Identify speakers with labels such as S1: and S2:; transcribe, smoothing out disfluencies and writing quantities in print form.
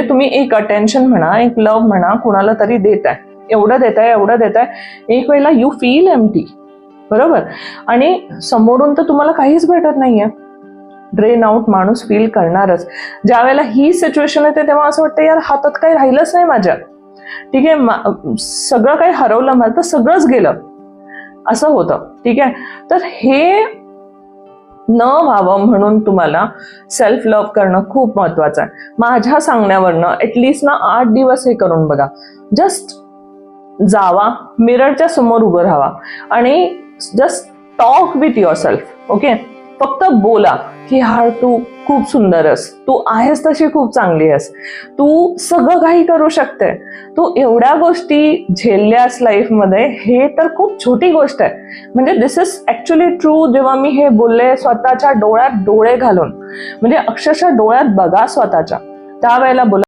S1: तुम्ही एक अटेन्शन म्हणा, एक लव्ह म्हणा, कुणाला तरी देताय, एवढं देताय, एक वेळेला यू फील एम्प्टी, बरोबर. आणि समोरून तर तुम्हाला काहीच भेटत नाहीये. ड्रेन आउट माणूस फील करणारच. ज्या वेळेला ही सिच्युएशन येते तेव्हा असं वाटतं यार हातात काही राहिलंच नाही माझ्या, ठीक आहे, सगळं काही हरवलं, मला तर सगळंच गेलं, असं होतं, ठीक आहे. तर हे न व्हावं म्हणून तुम्हाला सेल्फ लव्ह करणं खूप महत्वाचं आहे. माझ्या सांगण्यावरनं ऍटलिस्ट ना 8 दिवस हे करून बघा. जस्ट जावा, मिररच्या समोर उभं राहावा आणि just talk with your self. Okay, फक्त बोला की यार तू खूप सुंदर आहेस, तू आहेस तशी खूप चांगली आहेस, तू सगळं काही करू शकते, तू एवढ्या गोष्टी झेलल्यास लाईफमध्ये, हे तर खूप छोटी गोष्ट आहे. म्हणजे दिस इज ऍक्च्युली ट्रू. जेव्हा मी हे बोलले स्वतःच्या डोळ्यात डोळे घालून, म्हणजे अक्षरशः डोळ्यात बघा स्वतःच्या, त्यावेळेला बोला